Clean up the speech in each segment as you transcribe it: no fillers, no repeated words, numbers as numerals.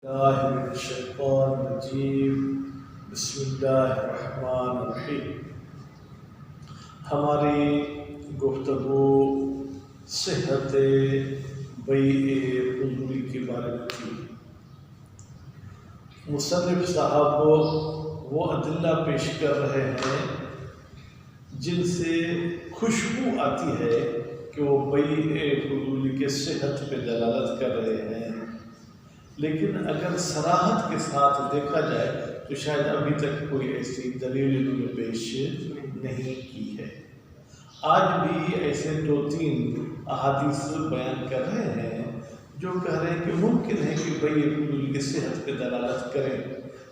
اللہ من الشیطان الرجیم بسم اللہ الرحمن الرحیم۔ ہماری گفتگو صحت بیع فضولی کے بارے میں تھی۔ مصنف صاحب وہ ادلہ پیش کر رہے ہیں جن سے خوشبو آتی ہے کہ وہ بیع فضولی کے صحت پہ دلالت کر رہے ہیں، لیکن اگر صراحت کے ساتھ دیکھا جائے تو شاید ابھی تک کوئی ایسی دلیل انہوں نے پیش نہیں کی ہے۔ آج بھی ایسے 2-3 احادیث بیان کر رہے ہیں جو کہہ رہے ہیں کہ ممکن ہے کہ بیع فضولی کی صحت پہ دلالت کریں،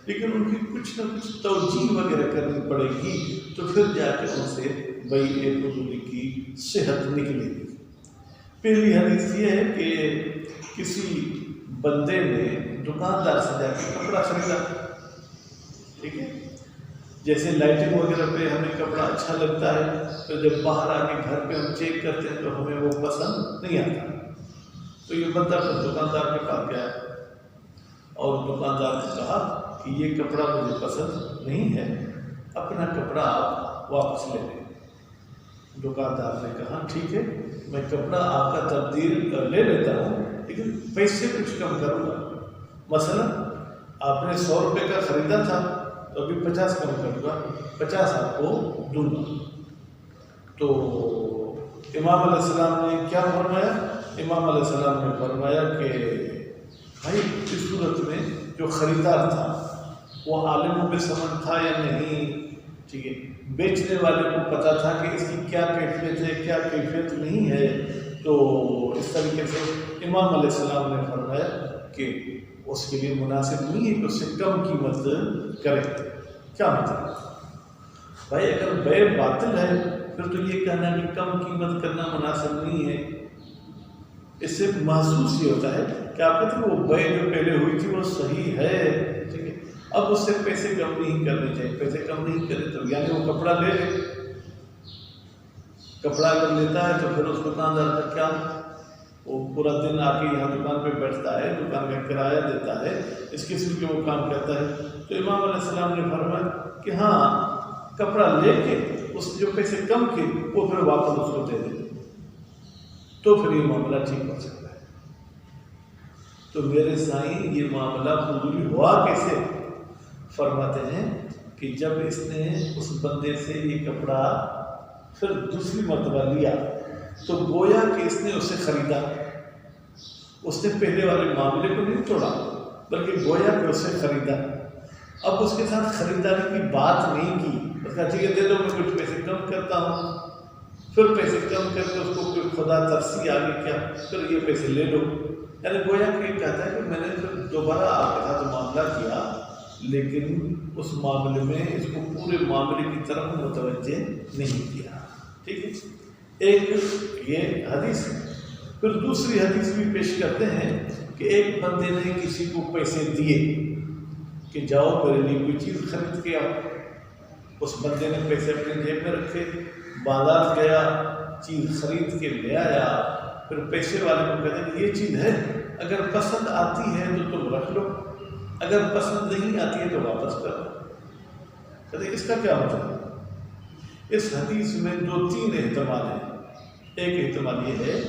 لیکن ان کی کچھ نہ کچھ توجیہ وغیرہ کرنی پڑے گی تو پھر جا کے ان سے بیع فضولی کی صحت نکلے گی۔ پہلی حدیث یہ ہے کہ کسی بندے نے دکاندار سے جا کے کپڑا خریدا، ٹھیک ہے، جیسے لائٹنگ وغیرہ پہ ہمیں کپڑا اچھا لگتا ہے تو جب باہر آ کے گھر پہ ہم چیک کرتے ہیں تو ہمیں وہ پسند نہیں آتا، تو یہ بندہ پھر دکاندار کے پاس گیا اور دکاندار نے کہا کہ یہ کپڑا مجھے پسند نہیں ہے، اپنا کپڑا آپ واپس لے لیں۔ دکاندار نے کہا ٹھیک ہے، میں کپڑا آپ کا تبدیل لے لیتا ہوں، لیکن پیسے کچھ کم کروں گا۔ مثلا آپ نے 100 روپے کا خریدا تھا تو ابھی 50 کم کروں گا، 50 آپ کو دوں گا۔ تو امام علیہ السلام نے کیا فرمایا؟ امام علیہ السلام نے فرمایا کہ بھائی اس صورت میں جو خریدار تھا وہ عالموں پہ سمجھ تھا یا نہیں، ٹھیک ہے، بیچنے والے کو پتا تھا کہ اس کی کیا کیفیت ہے کیا کیفیت نہیں ہے، تو اس طریقے سے امام علیہ السلام نے فرمایا کہ اس کے لیے مناسب نہیں ہے کہ اس سے کم قیمت کرے۔ کیا مطلب؟ بھائی اگر بیع باطل ہے پھر تو یہ کہنا کہ کم قیمت کرنا مناسب نہیں ہے، اس سے محسوس یہ ہوتا ہے کہ آپ کہتے ہیں وہ بیع جو پہلے ہوئی تھی وہ صحیح ہے، ٹھیک ہے، اب اس سے پیسے کم نہیں کرنے چاہیے، پیسے کم نہیں کرے تو یعنی وہ کپڑا لے لے۔ کپڑا اگر لیتا ہے تو پھر اس دکاندار کا کیا، وہ پورا دن آ کے یہاں دکان پہ بیٹھتا ہے، دکان کا کرایہ دیتا ہے، اس قسم کے وہ کام کرتا ہے۔ تو امام علیہ السلام نے فرمایا کہ ہاں کپڑا لے کے اس جو پیسے کم کے وہ پھر واپس اس کو دے دے تو پھر یہ معاملہ ٹھیک ہو سکتا ہے۔ تو میرے سائیں یہ معاملہ فضولی ہوا کیسے؟ فرماتے ہیں کہ جب اس نے اس بندے سے یہ کپڑا پھر دوسری مرتبہ لیا تو گویا کہ اس نے اسے خریدا، اس نے پہلے والے معاملے کو نہیں توڑا بلکہ گویا کہ اسے خریدا۔ اب اس کے ساتھ خریداری کی بات نہیں کی، اس کا ٹھیک ہے دے دو میں کچھ پیسے کم کرتا ہوں، پھر پیسے کم کر کے اس کو کوئی خدا ترسی آگے کیا پھر یہ پیسے لے لو، یعنی گویا کہ یہ کہتا ہے کہ میں نے پھر دوبارہ آپ کے ساتھ معاملہ کیا لیکن اس معاملے میں اس کو پورے معاملے کی طرف متوجہ نہیں کیا، ٹھیک ہے۔ ایک یہ حدیث ہے۔ پھر دوسری حدیث بھی پیش کرتے ہیں کہ ایک بندے نے کسی کو پیسے دیے کہ جاؤ میرے لیے کوئی چیز خرید کے آؤ۔ اس بندے نے پیسے اپنے جیب میں رکھے، بازار گیا، چیز خرید کے لے آیا، پھر پیسے والے کو کہتے ہیں یہ چیز ہے، اگر پسند آتی ہے تو تم رکھ لو، اگر پسند نہیں آتی ہے تو واپس کر دو۔ کہتے ہیں اس کا کیا مطلب؟ اس حدیث میں 2-3 احتمال ہیں۔ ایک احتمال یہ ہے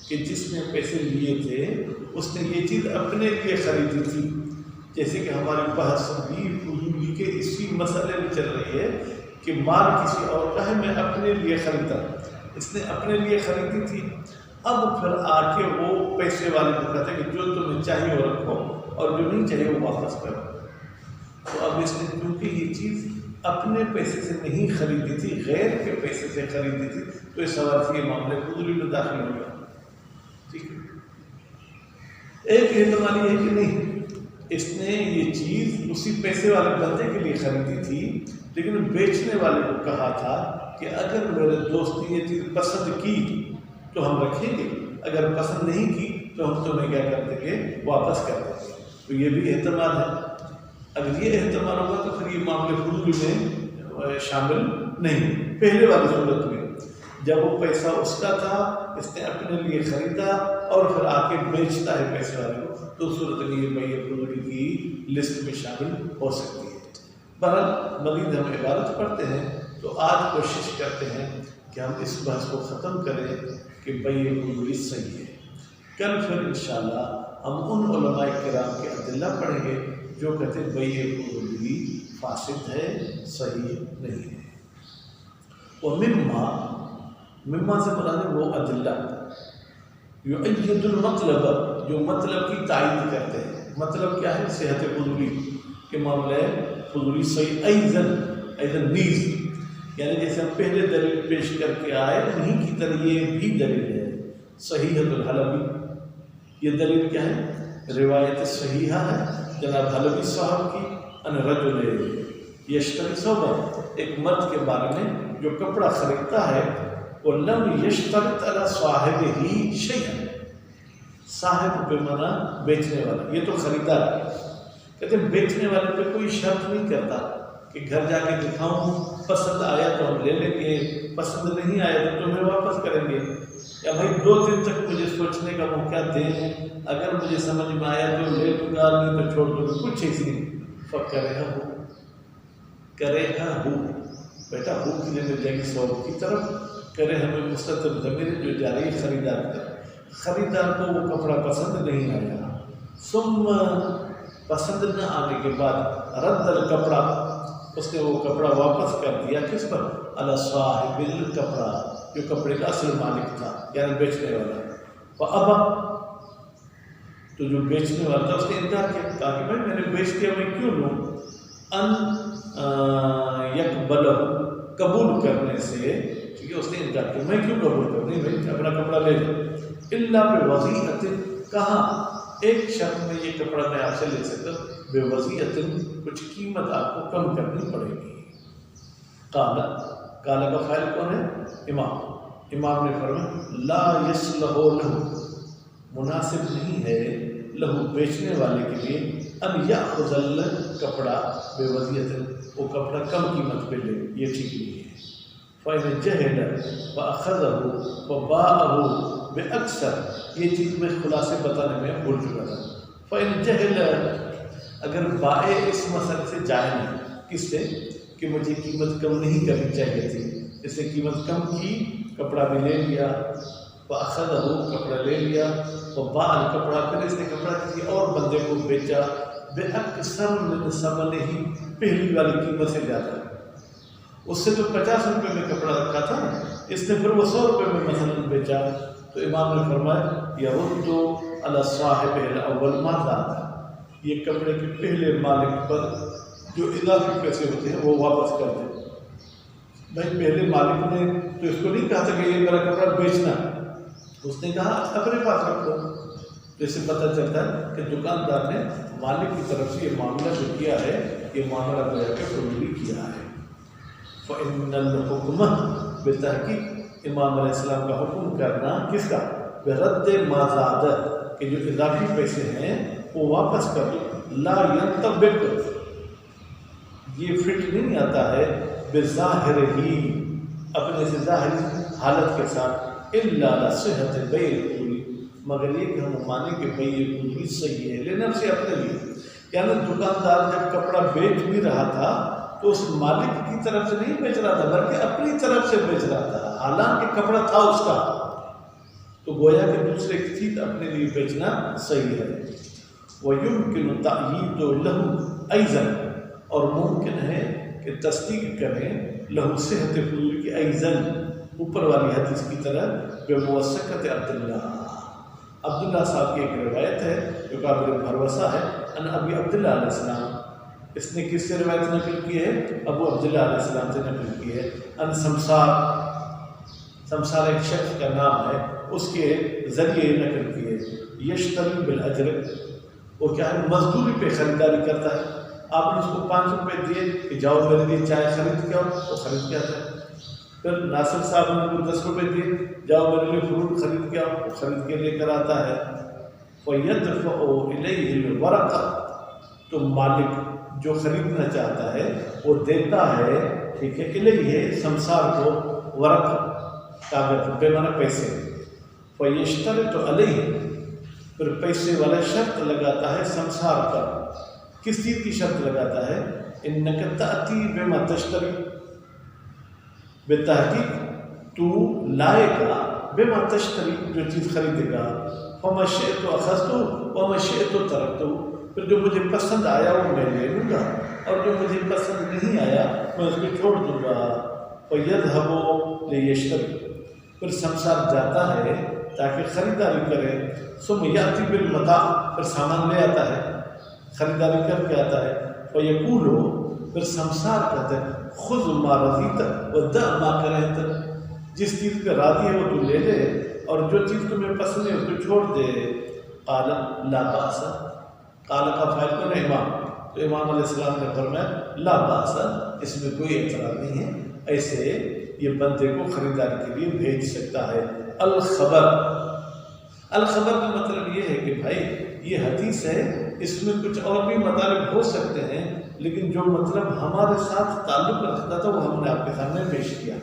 کہ جس نے پیسے لیے تھے اس نے یہ چیز اپنے لیے خریدی تھی، جیسے کہ ہماری بحث بھی فضولی کے اسی مسئلے میں چل رہی ہے کہ مال کسی اور کا ہے، میں اپنے لیے خریدا، اس نے اپنے لیے خریدی تھی، اب پھر آ کے وہ پیسے والے کو کہتے ہیں کہ جو تمہیں چاہیے وہ رکھو اور جو نہیں چاہیے وہ واپس کرو۔ تو اب اس نے کیونکہ یہ چیز اپنے پیسے سے نہیں خریدی تھی، غیر کے پیسے سے خریدی تھی، تو اس حوالے سے یہ معاملے فضولی میں داخل ہو گیا، ٹھیک ہے۔ ایک احتمال یہ ہے کہ نہیں، اس نے یہ چیز اسی پیسے والے بندے کے لیے خریدی تھی لیکن بیچنے والے کو کہا تھا کہ اگر میرے دوست نے یہ چیز پسند کی تو ہم رکھیں گے، اگر پسند نہیں کی تو ہم تمہیں کیا کر دیں گے، واپس کر دیں گے۔ تو یہ بھی احتمال ہے۔ اگر یہ احتمال ہوگا تو پھر یہ معاملے فضولی میں شامل نہیں۔ پہلے والی صورت میں جب وہ پیسہ اس کا تھا، اس نے اپنے لیے خریدا اور پھر آ کے بیچتا ہے پیسے والے کو، تو صورت میں یہ بیع فضولی کی لسٹ میں شامل ہو سکتی ہے۔ بہرحال مزید ہم عبارت پڑھتے ہیں تو آج کوشش کرتے ہیں کہ ہم اس بحث کو ختم کریں کہ بیع فضولی صحیح ہے۔ کل پھر انشاءاللہ ہم ان علماء کرام کے ادلہ پڑھیں گے جو کہتے ہیں بیع فضولی فاسد ہے، صحیح نہیں ہے۔ مما سے مراد وہ ادلہ یؤید المطلب، جو مطلب کی تائید کرتے ہیں۔ مطلب کیا ہے؟ صحت فضولی کے معاملے فضولی صحیح ایضاً نیز، یعنی جیسے ہم پہلے دلیل پیش کر کے آئے انہیں کی طرح یہ بھی دلیل ہے۔ صحیحۃ الحلبی، یہ دلیل کیا ہے؟ روایت صحیحہ ہے جناب حلبی صاحب کی، ان رجل یشتری ثوبا، ایک مرد کے بارے میں جو کپڑا خریدتا ہے، وَلَمْ يَشْتَرِطْ عَلَى صَاحِبِهِ شَيْئًا، صاحب پہ مانا بیچنے والا، یہ تو خریدار ہے، کہتے ہیں بیچنے والے پہ کوئی شرط نہیں کرتا کہ گھر جا کے دکھاؤں، پسند آیا تو ہم لے لیں گے، پسند نہیں آیا تو تمہیں واپس کریں گے، یا بھائی 2 دن تک مجھے سوچنے کا موقع دیں، اگر مجھے سمجھ میں آیا تو لے لوں گا، نہیں تو چھوڑ دوں گا، کچھ چیز نہیں۔ کرے بیٹا ہو کے لیے مل جائے گی سوب کی طرف، کرے ہمیں مستقل ضمیر جو جاری خریدار کا، خریدار کو وہ کپڑا پسند نہیں آیا، ثم پسند نہ آنے کے بعد رد الکپڑا، اس نے وہ کپڑا واپس کر دیا، کس پر؟ علی صاحب الکپڑا، جو کپڑے کا اصل مالک تھا یعنی بیچنے والا، فابا، تو جو بیچنے والا تھا اس نے انکار کیا، کہا کہ بھائی میں نے بیچ دیا، میں کیوں لوں؟ ان یقبلہ، قبول کرنے سے، ٹھیک ہے، اس نے انکار کیا، میں کیوں قبول کروں؟ نہیں بھائی اپنا کپڑا لے لو، الا بوضیعۃ، کہاں ایک شرط میں یہ کپڑا میں آپ سے لے سکتا ہوں، بے وضیعۃ، کچھ قیمت آپ کو کم کرنی پڑے گی۔ قالا کا فاعل کون ہے؟ امام نے فرمایا لا یصلح لہ، مناسب نہیں ہے لہو بیچنے والے کے لیے، ان یاخذ الکپڑا بے وضیعۃ، وہ کپڑا کم قیمت پہ لے، یہ ٹھیک نہیں ہے۔ فإن جہل وأخذه وباعه بأکثر، یہ چیز میں خلاصے بتانے میں بھول چکا تھا۔ فإن جہل، اگر بائع اس مسئلے سے جاہل ہے، کس سے؟ کہ مجھے قیمت کم نہیں کرنی چاہیے تھی، اس نے قیمت کم کی، کپڑا بھی لے لیا، وأخذه، کپڑا لے لیا، وباع الکپڑا، پھر اس نے کپڑا کسی اور بندے کو بیچا، بأکثر من ثمنہ، پہلی والی قیمت سے زیادہ، اس سے تو 50 روپے میں کپڑا رکھا تھا، اس نے پھر وہ 100 روپے میں مثلاً بیچا، تو امام نے فرمایا یرد علی صاحب الاول ما زاد، یہ کپڑے کے پہلے مالک پر جو اضافی پیسے ہوتے ہیں وہ واپس کر دیں۔ بھائی پہلے مالک نے تو اس کو نہیں کہا تھا کہ یہ میرا کپڑا بیچنا، اس نے کہا اپنے پاس رکھو، تو اس سے پتہ چلتا ہے کہ دکاندار نے مالک کی طرف سے یہ معاملہ جو کیا ہے، یہ معاملہ گویا کہ فضولی کیا ہے۔ فإن الحکم، بتحقیق امام علیہ السلام کا حکم کرنا کس کا؟ برد ما زاد، کہ جو اضافی پیسے ہیں وہ واپس کر دو، لا ینطبق، یہ فٹ نہیں آتا ہے، بظاہر ہی، اپنے سے ظاہری حالت کے ساتھ، الا علی صحت بیع الفضولی، مگر یہ کہ ہم مانیں کہ بیع الفضولی صحیح ہے، لنفسہ، اپنے لیے، یعنی دکاندار جب کپڑا بیچ بھی رہا تھا تو اس مالک کی طرف سے نہیں بیچ رہا تھا بلکہ اپنی طرف سے بیچ رہا تھا، حالانکہ کپڑا تھا اس کا، تو گویا کہ دوسرے کی چیز اپنے لیے بیچنا صحیح ہے۔ وَيُمْكِنُ تَأْيِيدُ لَهُ أَيْضًا، اور ممکن ہے کہ تصدیق کریں لہو صحت فضولی کی ایضاً، اوپر والی حدیث کی طرح، بموثقت عبداللہ صاحب کی ایک روایت ہے جو قابل بھروسہ ہے، ان ابی عبداللہ علیہ السلام، اس نے کس سے روایت نقل کی ہے؟ ابو عبداللہ علیہ السلام سے نقل کی ہے، ان سمسار ایک شخص کا نام ہے، اس کے ذریعے نقل کی ہے، یشتری بالاجر، وہ کیا ہے؟ مزدوری پہ خریداری کرتا ہے، آپ نے اس کو 5 روپے دیے کہ جاؤ میرے لیے چائے خرید کے آؤ، وہ خرید کے آتا ہے، پھر ناصر صاحب نے ان کو 10 روپے دیے، جاؤ میرے لیے فروٹ خرید کے آؤ، وہ خرید کے لے کر آتا ہے، فَيَدْفَعُ إِلَيْهِ الْوَرَقَ، تو مالک جو خریدنا چاہتا ہے وہ دیتا ہے، ٹھیک ہے، الیہ، سمسار کو، ورق، کاغذ، بے معنی پیسے، فیشترط علیہ، پھر پیسے والا شرط لگاتا ہے سمسار کا. کس چیز کی شرط لگاتا ہے؟ انک تأتی بما تشتری، بے تحقیق تو لائے گا بما تشتری، جو چیز خریدے گا. فما شئت اخذت وما شئت ترکت، پھر جو مجھے پسند آیا وہ میں لے لوں گا، اور جو مجھے پسند نہیں آیا میں اس کو چھوڑ دوں گا. فَيَذْهَبُ لِيَشْتَرِي، پھر سمسار جاتا ہے تاکہ خریداری کرے. ثم یأتی بالمتاع، پھر سامان لے آتا ہے، خریداری کر کے آتا ہے. فَيَقُولُ، پھر سمسار کہتا ہے خُذْ مَا رَضِيتَ وَدَعْ مَا كَرِهْتَ، جس چیز پہ راضی ہے وہ تو لے لے، اور جو چیز تمہیں پسند ہے اس کو چھوڑ دے. قال لا بأس، قال کا فاعل کون ہے؟ امام. تو امام علیہ السلام نے فرمایا لا بأس، اس میں کوئی اعتراض نہیں ہے، ایسے یہ بندے کو خریداری کے لیے بھیج سکتا ہے. الخبر، الخبر کا مطلب یہ ہے کہ بھائی یہ حدیث ہے، اس میں کچھ اور بھی مطالب ہو سکتے ہیں، لیکن جو مطلب ہمارے ساتھ تعلق رکھتا تھا وہ ہم نے آپ کے سامنے پیش کیا.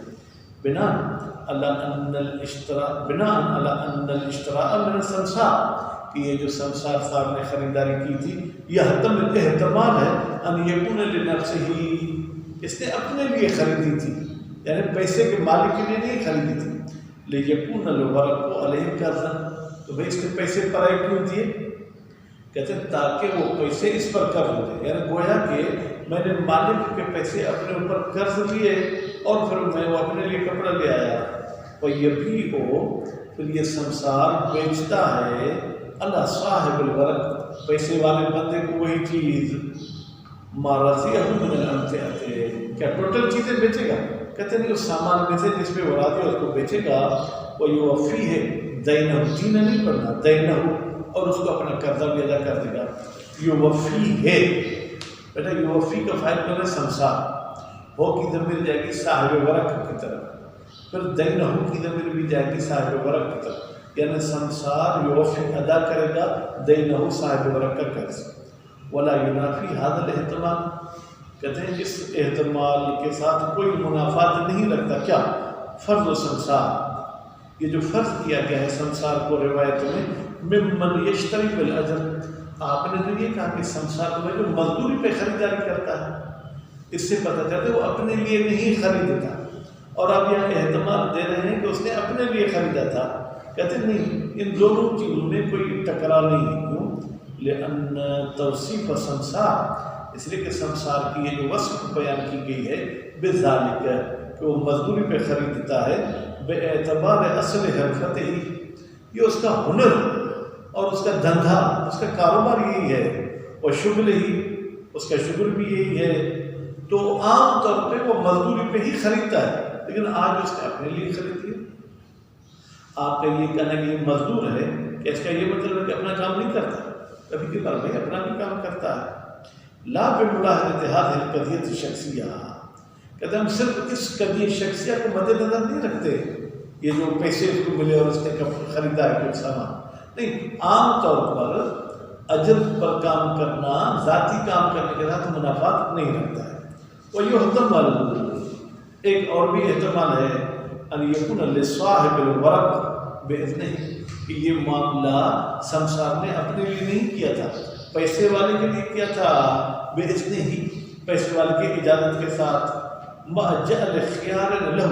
بنا علی ان الاشتراء من السمسار، کہ یہ جو سمسار صاحب نے خریداری کی تھی یہ احتمال ہے ان یکون لنفسہ، اس نے اپنے لیے خریدی تھی، یعنی پیسے کے مالک کے لیے نہیں خریدی تھی. لیکن الورق علیہ قرض، تو بھائی اس نے پیسے پرائے کیوں دیے؟ کہتے ہیں تاکہ وہ پیسے اس پر قرض دے، یعنی گویا کہ میں نے مالک کے پیسے اپنے اوپر قرض لیے اور پھر میں وہ اپنے لیے کپڑا لے آیا. اور یہ بھی ہو، پھر یہ سمسار بیچتا ہے اللہ صاحب الورق، پیسے والے بندے کو وہی چیز مارضیہ من الامتعہ، کیا ٹوٹل چیزیں بیچے گا؟ کہتے نہیں، اس سامان میں سے جس پہ وہ راضی ہے اس کو بیچے گا. وہ یوفیہ دینہ، جینا نہیں پڑنا، دینہ، اور اس کو اپنا قرضہ بھی ادا کر دے گا. یوفیہ، بیٹا یوفی کا فائل کون ہے؟ سمسار. ہو کی ضمیر جائے گی صاحب ورق کی طرف، پھر دینہ کی ضمیر بھی جائے گی صاحب ورق کی طرف، یعنی سمسار یوفی ادا کرے گا دینہ صاحب ورق کا قرض. ولا ینافی هذا الاحتمال، کہتے ہیں اس احتمال کے ساتھ کوئی منافات نہیں رکھتا. کیا؟ فرض و سمسار، یہ جو فرض کیا گیا ہے سمسار کو روایت میں، ممن یشتری بالاجر، آپ نے جو یہ کہا کہ سمسار کو جو مزدوری پہ خریداری کرتا ہے، اس سے پتہ چلتا ہے وہ اپنے لیے نہیں خریدتا. اور آپ یہاں احتمال دے رہے ہیں کہ اس نے اپنے لیے خریدا تھا. کہتے نہیں، ان دونوں چیزوں میں کوئی ٹکرا نہیں ہے. کیوں؟ لأن توصیف سمسار، اس لیے کہ سمسار کی یہ جو وصف بیان کی گئی ہے بذالک، کہ وہ مزدوری پہ خریدتا ہے، بے اعتبار اصل حرفت ہی، یہ اس کا ہنر اور اس کا دھندا، اس کا کاروبار یہی ہے، اور شغل ہی، اس کا شغل بھی یہی ہے. تو عام طور پہ وہ مزدوری پہ ہی خریدتا ہے، لیکن آج اس نے اپنے لیے خرید لیا. آپ کا یہ کہنا کہ یہ مزدور ہے، کہ اس کا یہ مطلب ہے کہ اپنا کام نہیں کرتا، کبھی کبھار بھائی اپنا بھی کام کرتا ہے. لا بملاحظۃ هذه القضیہ شخصیہ، کہتے ہیں ہم صرف اس قضیہ شخصیہ کو مد نظر نہیں رکھتے، یہ جو پیسے اس کو ملے اور اس نے خریدا ہے کچھ سامان نہیں. عام طور پر اجر پر کام کرنا ذاتی کام کرنے کے ساتھ منافات نہیں رکھتا ہے. ویحتمل، ایک اور بھی احتمال ہے، ان یکون لصاحب الورق باذنہ، کہ یہ معاملہ سمسار نے اپنے لیے نہیں کیا تھا، پیسے والے کے لیے کیا تھا، باذنہ ہی، پیسے والے کی اجازت کے ساتھ. مع جعل خیار لہ،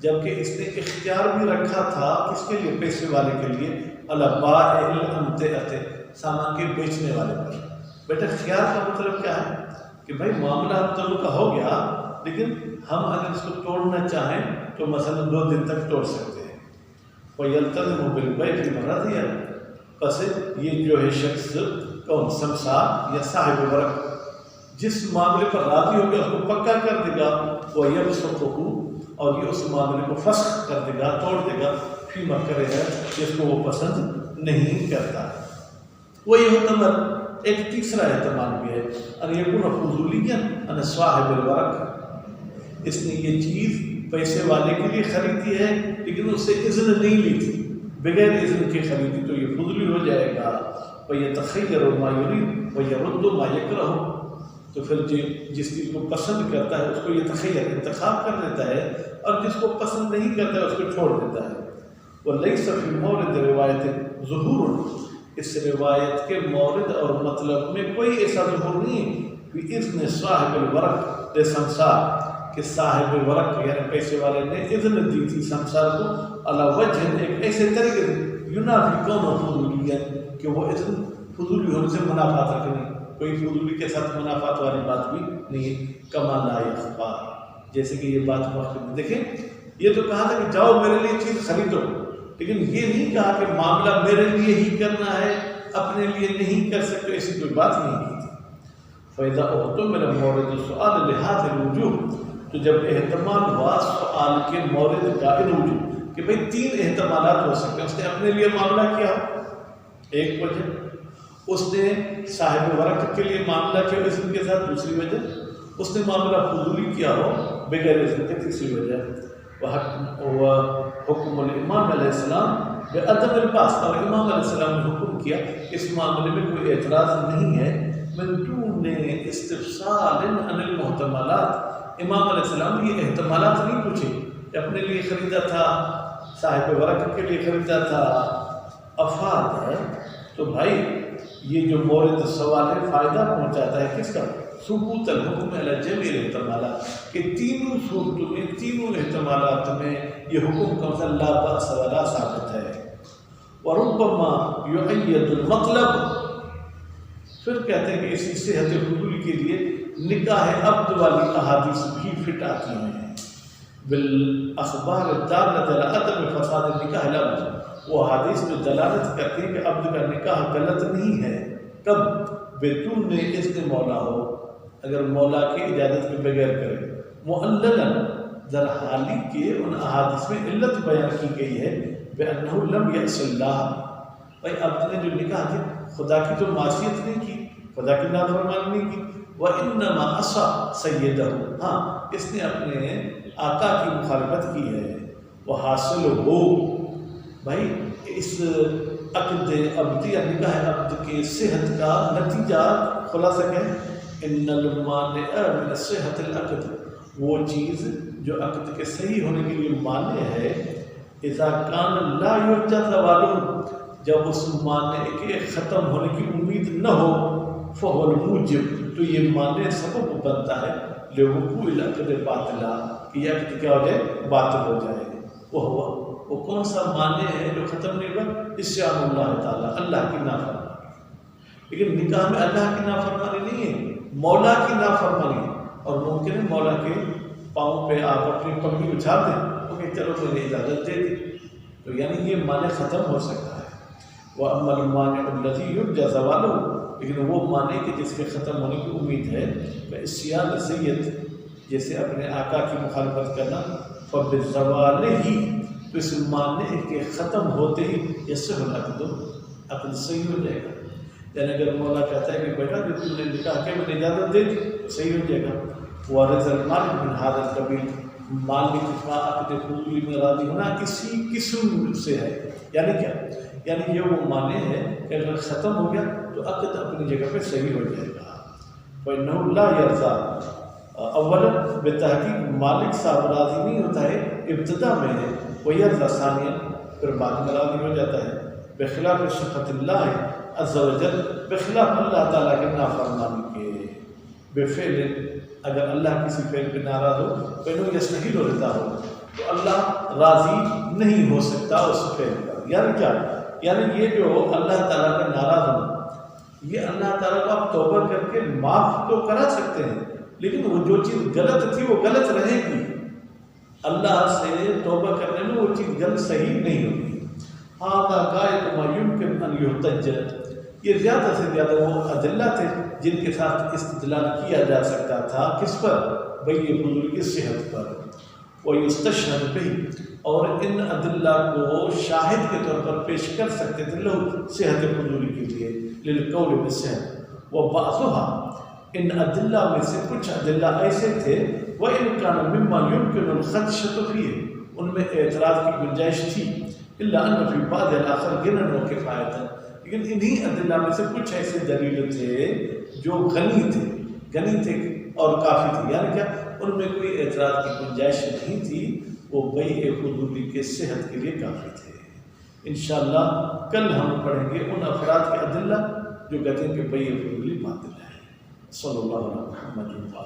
جبکہ اس نے اختیار بھی رکھا تھا کس کے لیے؟ پیسے والے کے لیے، علی بائع الامتعہ، سامان کے بیچنے والے پر. بیٹا خیار کا مطلب کیا ہے؟ کہ بھائی معاملہ ہم دونوں کا ہو گیا، لیکن ہم اگر اس کو توڑنا چاہیں تو مثلا 2 دن تک توڑ سکتے ہیں. وَيَلْتَزِمُ بِالْبَيْعِ فِيمَا رَضِيَ، پس یہ جو ہے شخص کون؟ سمسار یا صاحب ورق، جس معاملے پر راضی ہو گیا اس کو پکا کر دے گا. وَيَبْسُطُهُ، اور یہ اس معاملے کو فسخ کر دے گا، توڑ دے گا، فیما کرے گا جس کو وہ پسند نہیں کرتا. وہی احتمال، ایک تیسرا احتمال بھی ہے، ان یکون فضولیاً ان صاحب الورق، اس نے یہ چیز پیسے والے کے لیے خریدی ہے لیکن اس سے اذن نہیں لی تھی، بغیر اذن کے خریدی، تو یہ فضولی ہو جائے گا. وَيَتَخَيَّرُ مَا يُرِيدُ وَيَرُدُّ مَا يَكْرَهُ، تو پھر جس چیز کو پسند کرتا ہے اس کو یہ تخیر انتخاب کر لیتا ہے، اور جس کو پسند نہیں کرتا ہے اس کو چھوڑ دیتا ہے. وَلَيْسَ فِي مَوْرِدِ رِوَایَةٍ ظُهُورٌ، اس روایت کے مورد اور مطلب میں کوئی ایسا ظہور نہیں کہ اذن صاحب الورق سمسار کہ صاحب ورق یعنی پیسے والے نے اذن دی تھی سمسار کو علی وجہ ایک ایسے طریقے سے ینافی کون و فضولیت کہ وہ اذن فضولی ہونے سے منافعات رکھنے، کوئی فضولی کے ساتھ منافعات والی بات بھی نہیں ہے، کما لا یخفا، جیسے کہ یہ بات مختلف دیکھیں، یہ تو کہا تھا کہ جاؤ میرے لیے چیز خریدو، لیکن یہ نہیں کہا کہ معاملہ میرے لیے ہی کرنا ہے، اپنے لیے نہیں کر سکتے، ایسی کوئی بات نہیں کی تھی۔ فَإِذَا أُعْتُمِرَ مَوْرِدُ السُّؤَالِ لِهَذِهِ الْوُجُوهِ، تو جب احتمال ہوا سوال کے مورد کا الوجوہ کہ بھئی تین احتمالات ہو سکتے ہیں، اس نے اپنے لیے معاملہ کیا ہو ایک وجہ، اس نے صاحب ورق کے لیے معاملہ کیا اذن کے ساتھ دوسری وجہ، اس نے معاملہ فضولی کیا ہو بغیر اذن کے تیسری وجہ، حکم الامام علیہ السلام بعدم الباس، اور امام علیہ السلام نے حکم کیا کہ اس معاملے میں کوئی اعتراض نہیں ہے، من دون استفسال عن المحتملات، امام علیہ السلام نے یہ احتمالات نہیں پوچھے کہ اپنے لیے خریدا تھا، صاحب ورق کے لیے خریدا تھا، افاد ہے تو بھائی یہ جو مورد سوال ہے فائدہ پہنچاتا ہے کس کا؟ ثبوت الحکم علی جمیع الاحتمالات، کہ تینوں صورتوں میں تینوں احتمالات میں یہ حکم کون سا لا باس ولا ثابت ہے۔ وربما یعید المطلب، پھر کہتے ہیں کہ اسی صحت حضوری کے لیے نکاح عبد والی احادیث بھی فٹ آتی ہیں، بالاخبار الدالۃ علی عدم فساد النکاح العبد، وہ حدیث میں دلالت کرتی ہے کہ عبد کا نکاح غلط نہیں ہے، کب؟ بیتون نے اذن مولا ہو، اگر مولا کی اجازت کے بغیر کرے، معللا در حالی کے ان احادیث میں علت بیان کی گئی ہے بأنہ لم یعص اللہ، بھائی عبد نے جو نکاح کی خدا کی تو معصیت نہیں کی، خدا کی نافرمانی نہیں کی، وانما عصى سیدہ، ہاں اس نے اپنے آقا کی مخالفت کی ہے، وہ حاصل ہو، بھائی اس عقد عبدی یا نکاح عبد کے صحت کا نتیجہ خلاصہ کہیں، ان المانع من صحت العقد، وہ چیز جو عقد کے صحیح ہونے کے لیے مانع ہے، اذا کان لا یرجى زوالہ، جب اس مانع کے ختم ہونے کی امید نہ ہو، فهو الموجب، تو یہ مانع سبب بنتا ہے لوقوع العقد باطلا، کہ یہ عقد کیا ہو جائے؟ باطل ہو جائے۔ وہ کون سا مانع ہے جو ختم نہیں ہوا؟ عصیان اللہ تعالیٰ، اللہ کی نافرمانی، لیکن نکاح میں اللہ کی نافرمانی نہیں ہے، مولا کی نافرمانی، اور ممکن ہے مولا کے پاؤں پہ آپ اپنی پگڑی اچھال دیں تو کہ چلو میں نے اجازت دے دی، تو یعنی یہ مانع ختم ہو سکتا ہے۔ وَأَمَّا الْمَانِعُ الَّذِي يُرْجَى زَوَالُهُ، لیکن وہ مانع کہ جس کے ختم ہونے کی امید ہے، فَإِسْيَانُ سَيِّد، جیسے اپنے آقا کی مخالفت کرنا، فَبِالزَّوَالِهِ، تو اس مانع کے ختم ہوتے ہی یصح العقد، عقد صحیح ہو جائے گا۔ یعنی اگر مولا کہتا ہے کہ بیٹا جو تم نے نکاح کے میں نے اجازت دے دی تو صحیح ہو جائے گا۔ وارث المالک من هذا القبیل، مالک اتباع عقد فضولی میں راضی ہونا اسی قسم سے ہے، یعنی کیا؟ یعنی یہ وہ مانع ہے کہ اگر ختم ہو گیا تو عقد اپنی جگہ پہ صحیح ہو جائے گا۔ فإنه لا يرضى، اولا بتحقیق مالک صاحب راضی نہیں ہوتا ہے ابتدا میں ہے، وَيَرْضَى ثَانِيًا، پھر بعد میں راضی ہو جاتا ہے، بخلاف شفقت اللہ عز و جل، بخلاف اللہ تعالیٰ کے نافرمانی کے، بفعل، اگر اللہ کسی فعل پہ ناراض ہو فإنه يستحيل رضا ہو، تو اللہ راضی نہیں ہو سکتا اس فعل پر۔ یعنی کیا؟ یعنی یہ جو اللہ تعالیٰ کا ناراض ہونا، یہ اللہ تعالیٰ کو آپ توبہ کر کے معاف تو کرا سکتے ہیں، لیکن وہ جو چیز غلط تھی وہ غلط رہے گی، اللہ سے توبہ کرنے میں وہ چیز غلط صحیح نہیں ہوگی۔ هذا غایۃ ما یمکن ان یحتج، یہ زیادہ سے زیادہ وہ ادلہ تھے جن کے ساتھ استدلال کیا جا سکتا تھا، کس پر؟ بھئی حضور کی صحت پر، ویستشہد بہ، اور ان ادلہ کو شاہد کے طور پر پیش کر سکتے تھے لوگ صحت حضوری کے لیے، للقول بالصحت، وبعضها، ان ادلہ میں سے کچھ ادلہ ایسے تھے وَإِنْ كَانَ مِمَّا يُمْكِنُ الْخَدْشَةُ فِيهِ، ان میں اعتراض کی گنجائش تھی، إِلَّا أَنَّ فِي بَعْضِ الْآخَرِ غِنًى وَكِفَایَةً، لیکن انہی ادلہ میں سے کچھ ایسے دلیل تھے جو غنی تھے اور کافی تھے، یعنی کیا؟ ان میں کوئی اعتراض کی گنجائش نہیں تھی، وہ بیع حضوری کے صحت کے لیے کافی تھے۔ انشاءاللہ کل ہم پڑھیں گے ان افراد کے ادلہ جو کہتے ہیں کہ بھئی یہ باطل ہے۔ صلی اللہ علیہ وسلم۔